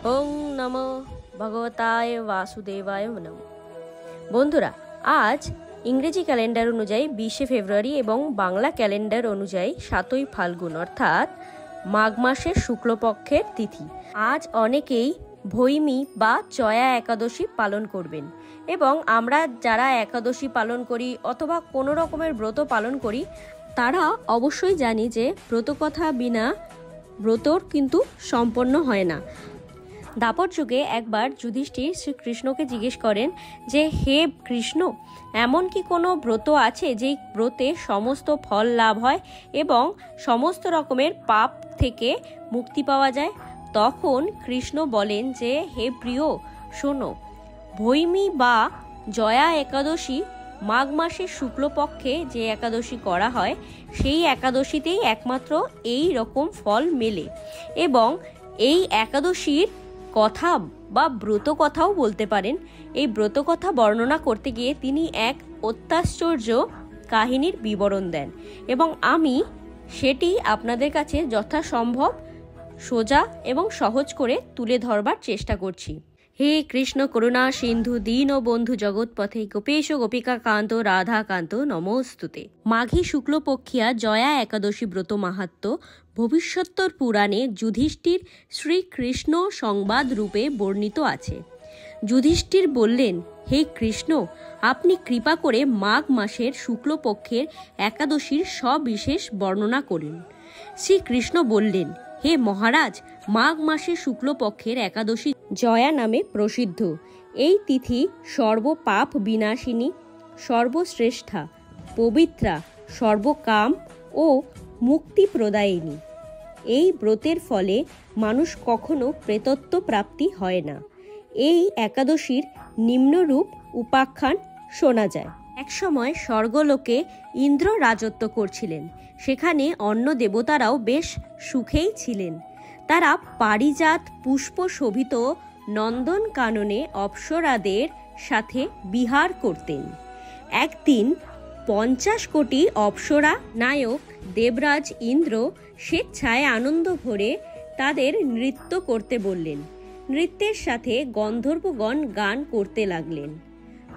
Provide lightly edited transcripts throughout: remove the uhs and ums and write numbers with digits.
ওং নমো ভগবতায় বাসুদেবায় নমঃ। বন্ধুরা, আজ ইংরেজি ক্যালেন্ডার অনুযায়ী 20শে ফেব্রুয়ারি এবং বাংলা ক্যালেন্ডার অনুযায়ী 7ই ফাল্গুন অর্থাৎ মাঘ মাসের শুক্লপক্ষের তিথি। আজ অনেকেই ভৈমী বা জয়া একাদশী পালন করবেন এবং আমরা যারা একাদশী পালন করি অথবা কোনো রকমের ব্রত পালন করি তারা অবশ্যই জানি যে ব্রতকথা বিনা ব্রতর কিন্তু সম্পন্ন হয় না। দাপর যুগে একবার যুধিষ্ঠির শ্রীকৃষ্ণকে জিজ্ঞেস করেন যে, হে কৃষ্ণ, এমন কি কোনো ব্রত আছে যেই ব্রতে সমস্ত ফল লাভ হয় এবং সমস্ত রকমের পাপ থেকে মুক্তি পাওয়া যায়? তখন কৃষ্ণ বলেন যে, হে প্রিয়, শোনো, ভৈমী বা জয়া একাদশী মাঘ মাসের শুক্লপক্ষে যে একাদশী করা হয় সেই একাদশীতেই একমাত্র এই রকম ফল মেলে এবং এই একাদশীর কথা বা ব্রত কথাও বলতে পারেন। এই ব্রত কথা বর্ণনা করতে গিয়ে তিনি এক অত্যাশ্চর্য কাহিনীর বিবরণ দেন এবং আমি সেটি আপনাদের কাছে যথাসম্ভব সোজা এবং সহজ করে তুলে ধরবার চেষ্টা করছি। হে কৃষ্ণ করুণা সিন্ধু দীন ও বন্ধু জগৎপথে গোপেশ গোপিকা কান্ত রাধা কান্ত নমস্তুতে। মাঘী শুক্লপক্ষিয়া জয়া একাদশী ব্রত মাহাত্ম্য ভবিষ্যত্তর পুরাণে যুধিষ্ঠির শ্রীকৃষ্ণ সংবাদ রূপে বর্ণিত আছে। যুধিষ্ঠির বললেন, হে কৃষ্ণ, আপনি কৃপা করে মাঘ মাসের শুক্লপক্ষের একাদশীর সবিশেষ বর্ণনা করুন। শ্রীকৃষ্ণ বললেন, হে মহারাজ, মাঘ মাসের শুক্লপক্ষের একাদশী জয়া নামে প্রসিদ্ধ। এই তিথি সর্বপাপ বিনাশিনী, সর্বশ্রেষ্ঠা, পবিত্রা, সর্বকাম ও মুক্তি প্রদায়িনী। এই ব্রতের ফলে মানুষ কখনো প্রেতত্ব প্রাপ্তি হয় না। এই একাদশীর নিম্নরূপ উপাখ্যান শোনা যায়। একসময় স্বর্গলোকে ইন্দ্র রাজত্ব করছিলেন। সেখানে অন্য দেবতারাও বেশ সুখেই ছিলেন। তারা পারিজাত পুষ্প শোভিত নন্দন কাননে অপ্সরাদের সাথে বিহার করতেন। একদিন 50 কোটি অপ্সরা নায়ক দেবরাজ ইন্দ্র স্বেচ্ছায় আনন্দ ভরে তাদের নৃত্য করতে বললেন। নৃত্যের সাথে গন্ধর্বগণ গান করতে লাগলেন।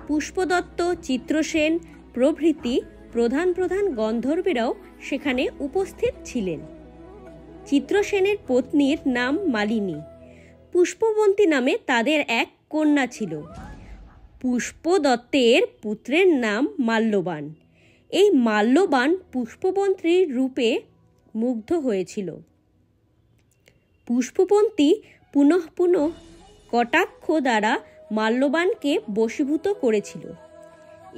পুষ্পদত্ত, চিত্রসেন প্রভৃতি প্রধান প্রধান গন্ধর্বেরাও সেখানে উপস্থিত ছিলেন। চিত্রসেনের পত্নীর নাম মালিনী। পুষ্পবন্তী নামে তাদের এক কন্যা ছিল। পুষ্পদত্তের পুত্রের নাম মাল্যবান। এই মাল্যবান পুষ্পবন্তীর রূপে মুগ্ধ হয়েছিল। পুষ্পবন্তী পুনঃ পুনঃ কটাক্ষ দ্বারা মাল্যবানকে বশীভূত করেছিল।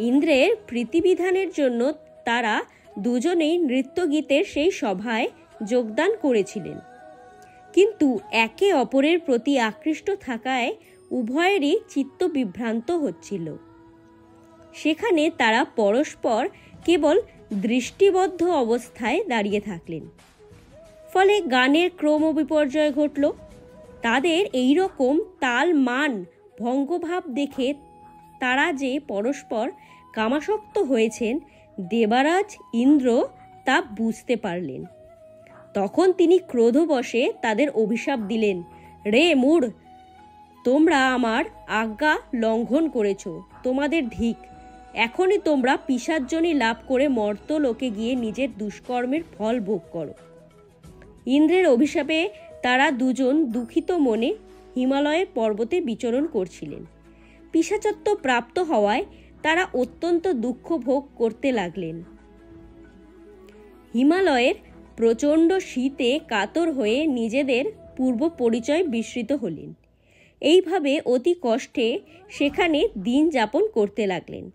ইন্দ্রের প্রীতিবিধানের জন্য তারা দুজনেই নৃত্যগীতের সেই সভায় যোগদান করেছিলেন, কিন্তু একে অপরের প্রতি আকৃষ্ট থাকায় উভয়েরই চিত্ত বিভ্রান্ত হচ্ছিল। সেখানে তারা পরস্পর কেবল দৃষ্টিবদ্ধ অবস্থায় দাঁড়িয়ে থাকলেন। ফলে গানের ক্রম বিপর্যয় ঘটল। তাদের এই রকম তাল মান ভঙ্গভাব দেখে তারা যে পরস্পর কামাসক্ত হয়েছেন দেবারাজ ইন্দ্র তা বুঝতে পারলেন। তখন তিনি ক্রোধবশে তাদের অভিশাপ দিলেন, রে মূঢ়, তোমরা আমার আজ্ঞা লঙ্ঘন করেছ, তোমাদের ধিক। এখনই তোমরা পিশাচযোনি লাভ করে মর্ত্যলোকে গিয়ে নিজের দুষ্কর্মের ফল ভোগ করো। ইন্দ্রের অভিশাপে তারা দুজন দুঃখিত মনে হিমালয়ের পর্বতে বিচরণ করছিলেন। পিশাচত্ব প্রাপ্ত হওয়ায় তারা অত্যন্ত দুঃখ ভোগ করতে লাগলেন। হিমালয়ের প্রচণ্ড শীতে কাতর হয়ে নিজেদের পূর্ব পরিচয় বিস্মৃত হলেন। এইভাবে অতি কষ্টে সেখানে দিন যাপন করতে লাগলেন।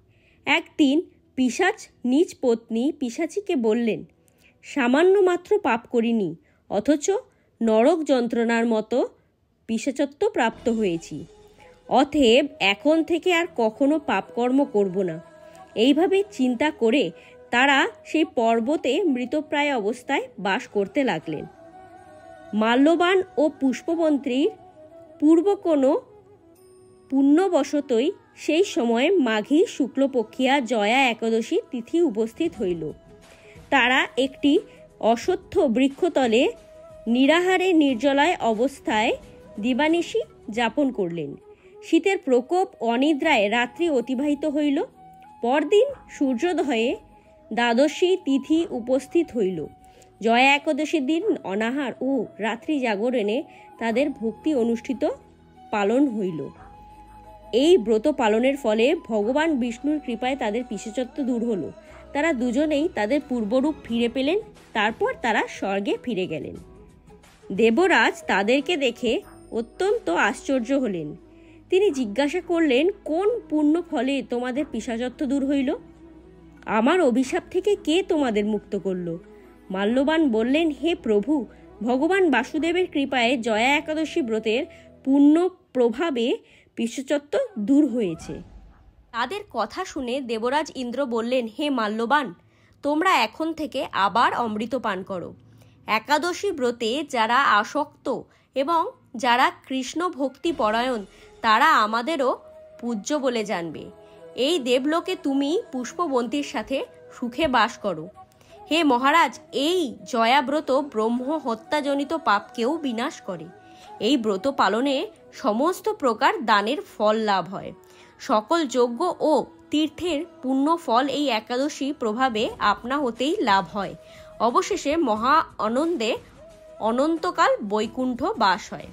একদিন পিশাচ নিজ পত্নী পিশাচিকে বললেন, সামান্য মাত্র পাপ করিনি, অথচ নরক যন্ত্রণার মতো পিশাচত্ব প্রাপ্ত হয়েছি। অতএব এখন থেকে আর কখনো পাপকর্ম করব না। এইভাবে চিন্তা করে তারা সেই পর্বতে মৃতপ্রায় অবস্থায় বাস করতে লাগলেন। মাল্যবান ও পুষ্পবন্তীর পূর্ব কোনো পুণ্যবশতই সেই সময়ে মাঘী শুক্লপক্ষিয়া জয়া একাদশী তিথি উপস্থিত হইল। তারা একটি অশ্বত্থ বৃক্ষতলে নিরাহারে নির্জলায় অবস্থায় দিবানিশি যাপন করলেন। শীতের প্রকোপ অনিদ্রায় রাত্রি অতিবাহিত হইল। পরদিন সূর্যোদয়ে দ্বাদশী তিথি উপস্থিত হইল। জয়া একাদশীর দিন অনাহার ও রাত্রি জাগরণে তাদের ভক্তি অনুষ্ঠিত পালন হইল। এই ব্রত পালনের ফলে ভগবান বিষ্ণুর কৃপায় তাদের পিশাচত্ব দূর হলো। তারা দুজনেই তাদের পূর্বরূপ ফিরে পেলেন। তারপর তারা স্বর্গে ফিরে গেলেন। দেবরাজ তাদেরকে দেখে অত্যন্ত আশ্চর্য হলেন। তিনি জিজ্ঞাসা করলেন, কোন পুণ্য ফলে তোমাদের পিশাচত্ব দূর হইল? আমার অভিশাপ থেকে কে তোমাদের মুক্ত করল? মাল্যবান বললেন, হে প্রভু, ভগবান বাসুদেবের কৃপায় জয়া একাদশী ব্রতের পুণ্য প্রভাবে পিশাচত্ব দূর হয়েছে। তাদের কথা শুনে দেবরাজ ইন্দ্র বললেন, হে মাল্যবান, তোমরা এখন থেকে আবার অমৃত পান করো। একাদশী ব্রতে যারা আসক্ত এবং যারা কৃষ্ণ ভক্তি পরায়ণ তারা আমাদেরও পূজ্য বলে জানবে। এই দেবলোকে তুমি পুষ্পবন্তীর সাথে সুখে বাস করো। হে মহারাজ, এই জয়াব্রত ব্রহ্ম হত্যাজনিত পাপকেও বিনাশ করে। এই ব্রত পালনে সমস্ত প্রকার দানের ফল লাভ হয়। সকল যজ্ঞ ও তীর্থের পুণ্য ফল এই একাদশী প্রভাবে আপনা হতেই লাভ হয়। অবশেষে মহা আনন্দে অনন্তকাল বৈকুণ্ঠ বাস হয়।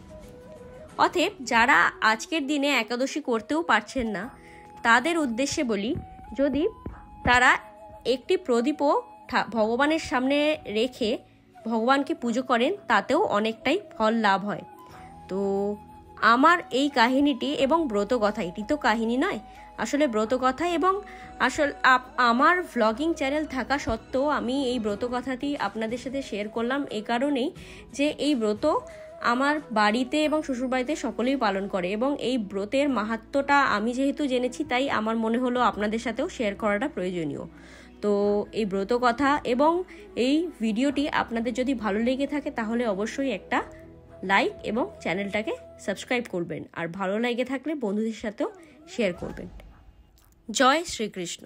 অতএব যারা আজকের দিনে একাদশী করতেও পারছেন না তাদের উদ্দেশ্যে বলি, যদি তারা একটি প্রদীপও ভগবানের সামনে রেখে ভগবানকে পুজো করেন তাতেও অনেকটাই ফল লাভ হয়। তো আমার এই কাহিনীটি এবং ব্রতকথা, এটি তো কাহিনী নয়, আসলে ব্রতকথা, এবং আমার ভ্লগিং চ্যানেল থাকা সত্ত্বেও আমি এই ব্রতকথাটি আপনাদের সাথে শেয়ার করলাম এই কারণেই যে এই ব্রত আমার বাড়িতে এবং শ্বশুরবাড়িতে সকলেই পালন করে এবং এই ব্রতের মাহাত্ম্যটা আমি যেহেতু জেনেছি তাই আমার মনে হলো আপনাদের সাথেও শেয়ার করাটা প্রয়োজনীয়। তো এই ব্রতকথা এবং এই ভিডিওটি আপনাদের যদি ভালো লেগে থাকে তাহলে অবশ্যই একটা লাইক এবং চ্যানেলটাকে সাবস্ক্রাইব করবেন, আর ভালো লেগে থাকলে বন্ধুদের সাথেও শেয়ার করবেন। জয় শ্রীকৃষ্ণ।